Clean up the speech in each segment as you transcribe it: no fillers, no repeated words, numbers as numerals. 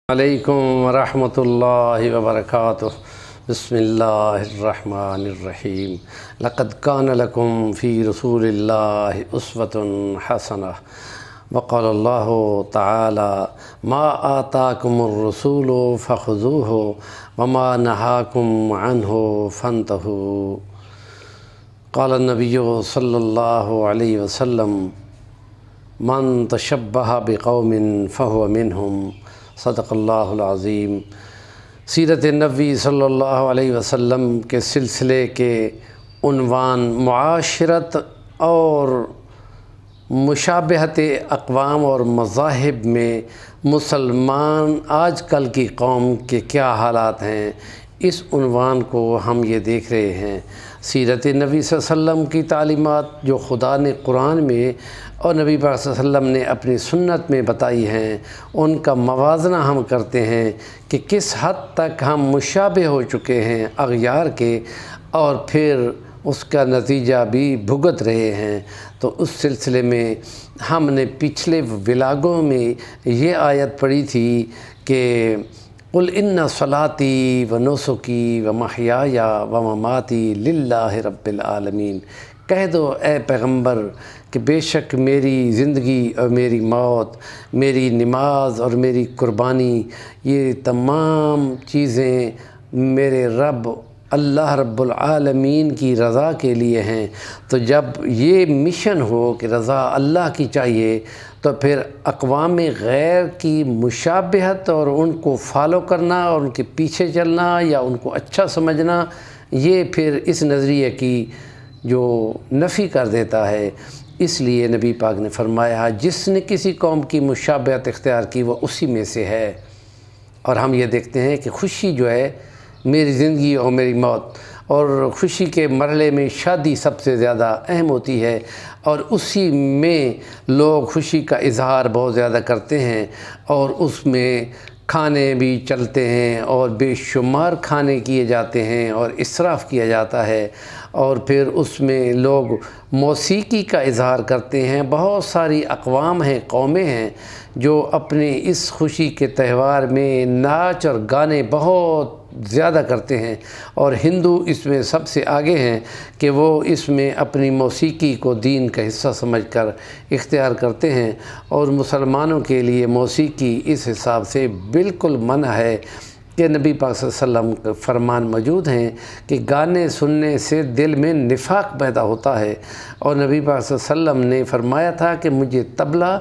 علیکم ورحمۃ اللہ وبرکاتہ۔ بسم اللہ الرحمن الرحیم۔ لقد کان لکم فی رسول اللہ اسوۃ حسنہ۔ وقال اللہ تعالی ما آتاکم الرسول فخذوہ وما نہاکم عنہ فانتہوا۔ قال النبی صلی اللہ علیہ وسلم من تشبہ بقوم فہو منہم۔ صدق اللہ العظیم۔ سیرت نبوی صلی اللہ علیہ وسلم کے سلسلے کے عنوان معاشرت اور مشابہت اقوام اور مذاہب میں مسلمان آج کل کی قوم کے کیا حالات ہیں، اس عنوان کو ہم یہ دیکھ رہے ہیں۔ سیرت نبی صلی اللہ علیہ وسلم کی تعلیمات جو خدا نے قرآن میں اور نبی پاک صلی اللہ علیہ وسلم نے اپنی سنت میں بتائی ہیں، ان کا موازنہ ہم کرتے ہیں کہ کس حد تک ہم مشابہ ہو چکے ہیں اغیار کے، اور پھر اس کا نتیجہ بھی بھگت رہے ہیں۔ تو اس سلسلے میں ہم نے پچھلے ولاگوں میں یہ آیت پڑھی تھی کہ قل ان صلاتی و نسکی و محیای و مماتی للہ رب العالمین۔ کہہ دو اے پیغمبر کہ بے شک میری زندگی اور میری موت، میری نماز اور میری قربانی، یہ تمام چیزیں میرے رب اللہ رب العالمین کی رضا کے لیے ہیں۔ تو جب یہ مشن ہو کہ رضا اللہ کی چاہیے، تو پھر اقوام غیر کی مشابہت اور ان کو فالو کرنا اور ان کے پیچھے چلنا یا ان کو اچھا سمجھنا، یہ پھر اس نظریے کی جو نفی کر دیتا ہے۔ اس لیے نبی پاک نے فرمایا جس نے کسی قوم کی مشابہت اختیار کی وہ اسی میں سے ہے۔ اور ہم یہ دیکھتے ہیں کہ خوشی جو ہے میری زندگی اور میری موت، اور خوشی کے مرحلے میں شادی سب سے زیادہ اہم ہوتی ہے، اور اسی میں لوگ خوشی کا اظہار بہت زیادہ کرتے ہیں، اور اس میں کھانے بھی چلتے ہیں اور بے شمار کھانے کیے جاتے ہیں اور اسراف کیا جاتا ہے، اور پھر اس میں لوگ موسیقی کا اظہار کرتے ہیں۔ بہت ساری اقوام ہیں، قومیں ہیں جو اپنے اس خوشی کے تہوار میں ناچ اور گانے بہت زیادہ کرتے ہیں، اور ہندو اس میں سب سے آگے ہیں کہ وہ اس میں اپنی موسیقی کو دین کا حصہ سمجھ کر اختیار کرتے ہیں، اور مسلمانوں کے لیے موسیقی اس حساب سے بالکل منع ہے کہ نبی پاک صلی اللہ علیہ وسلم کا فرمان موجود ہیں کہ گانے سننے سے دل میں نفاق پیدا ہوتا ہے، اور نبی پاک صلی اللہ علیہ وسلم نے فرمایا تھا کہ مجھے طبلہ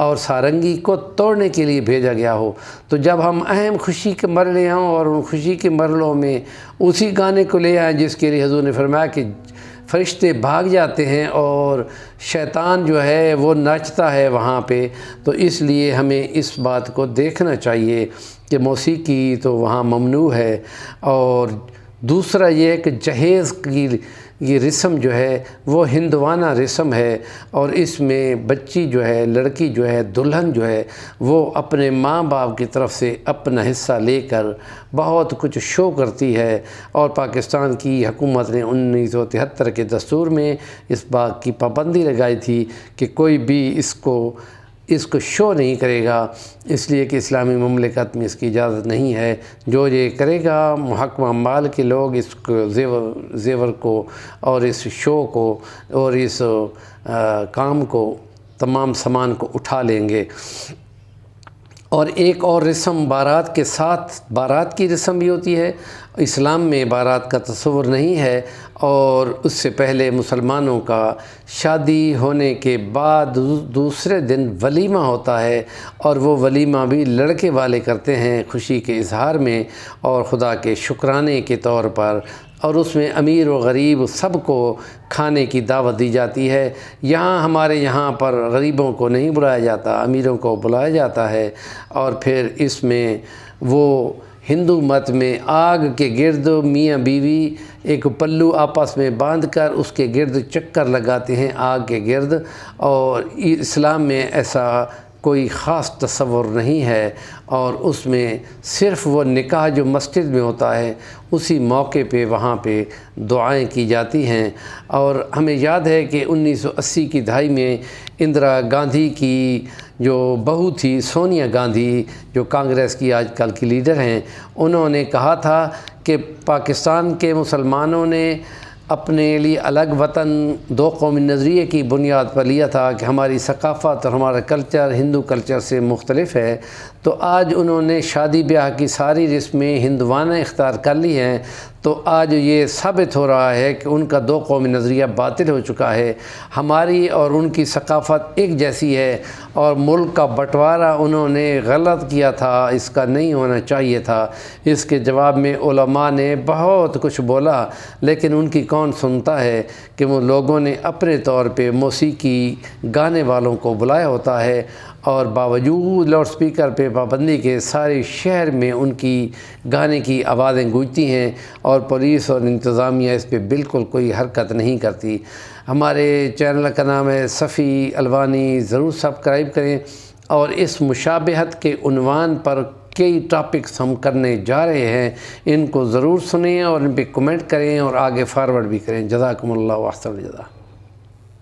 اور سارنگی کو توڑنے کے لیے بھیجا گیا ہو۔ تو جب ہم اہم خوشی کے مرحلے ہوں اور ان خوشی کے مرحلوں میں اسی گانے کو لے آئیں جس کے لیے حضور نے فرمایا کہ فرشتے بھاگ جاتے ہیں اور شیطان جو ہے وہ ناچتا ہے وہاں پہ، تو اس لیے ہمیں اس بات کو دیکھنا چاہیے کہ موسیقی تو وہاں ممنوع ہے۔ اور دوسرا یہ کہ جہیز کی یہ رسم جو ہے وہ ہندوانہ رسم ہے، اور اس میں بچی جو ہے، لڑکی جو ہے، دلہن جو ہے، وہ اپنے ماں باپ کی طرف سے اپنا حصہ لے کر بہت کچھ شو کرتی ہے، اور پاکستان کی حکومت نے 1973 کے دستور میں اس بات کی پابندی لگائی تھی کہ کوئی بھی اس کو شو نہیں کرے گا، اس لیے کہ اسلامی مملکت میں اس کی اجازت نہیں ہے۔ جو یہ کرے گا محکمہ مال کے لوگ اس کو زیور کو اور اس شو کو اور اس کام کو، تمام سامان کو اٹھا لیں گے۔ اور ایک اور رسم بارات کے ساتھ، بارات کی رسم بھی ہوتی ہے۔ اسلام میں بارات کا تصور نہیں ہے، اور اس سے پہلے مسلمانوں کا شادی ہونے کے بعد دوسرے دن ولیمہ ہوتا ہے، اور وہ ولیمہ بھی لڑکے والے کرتے ہیں خوشی کے اظہار میں اور خدا کے شکرانے کے طور پر، اور اس میں امیر و غریب سب کو کھانے کی دعوت دی جاتی ہے۔ ہمارے یہاں پر غریبوں کو نہیں بلایا جاتا، امیروں کو بلایا جاتا ہے، اور پھر اس میں وہ ہندو مت میں آگ کے گرد میاں بیوی ایک پلو آپس میں باندھ کر اس کے گرد چکر لگاتے ہیں آگ کے گرد، اور اسلام میں ایسا کوئی خاص تصور نہیں ہے، اور اس میں صرف وہ نکاح جو مسجد میں ہوتا ہے اسی موقع پہ وہاں پہ دعائیں کی جاتی ہیں۔ اور ہمیں یاد ہے کہ 1980 کی دہائی میں اندرا گاندھی کی جو بہو تھی سونیا گاندھی، جو کانگریس کی آج کل کی لیڈر ہیں، انہوں نے کہا تھا کہ پاکستان کے مسلمانوں نے اپنے لیے الگ وطن دو قومی نظریے کی بنیاد پر لیا تھا کہ ہماری ثقافت اور ہمارا کلچر ہندو کلچر سے مختلف ہے، تو آج انہوں نے شادی بیاہ کی ساری رسمیں ہندوانہ اختیار کر لی ہیں، تو آج یہ ثابت ہو رہا ہے کہ ان کا دو قومی نظریہ باطل ہو چکا ہے۔ ہماری اور ان کی ثقافت ایک جیسی ہے، اور ملک کا بٹوارہ انہوں نے غلط کیا تھا، اس کا نہیں ہونا چاہیے تھا۔ اس کے جواب میں علماء نے بہت کچھ بولا، لیکن ان کی کون سنتا ہے کہ وہ لوگوں نے اپنے طور پہ موسیقی گانے والوں کو بلایا ہوتا ہے، اور باوجود لاؤڈ سپیکر پہ پابندی کے سارے شہر میں ان کی گانے کی آوازیں گونجتی ہیں، اور پولیس اور انتظامیہ اس پہ بالکل کوئی حرکت نہیں کرتی۔ ہمارے چینل کا نام ہے صفی الوانی، ضرور سبسکرائب کریں، اور اس مشابہت کے عنوان پر کئی ٹاپکس ہم کرنے جا رہے ہیں، ان کو ضرور سنیں اور ان پہ کمنٹ کریں اور آگے فارورڈ بھی کریں۔ جزاکم اللہ و احسن الجزا۔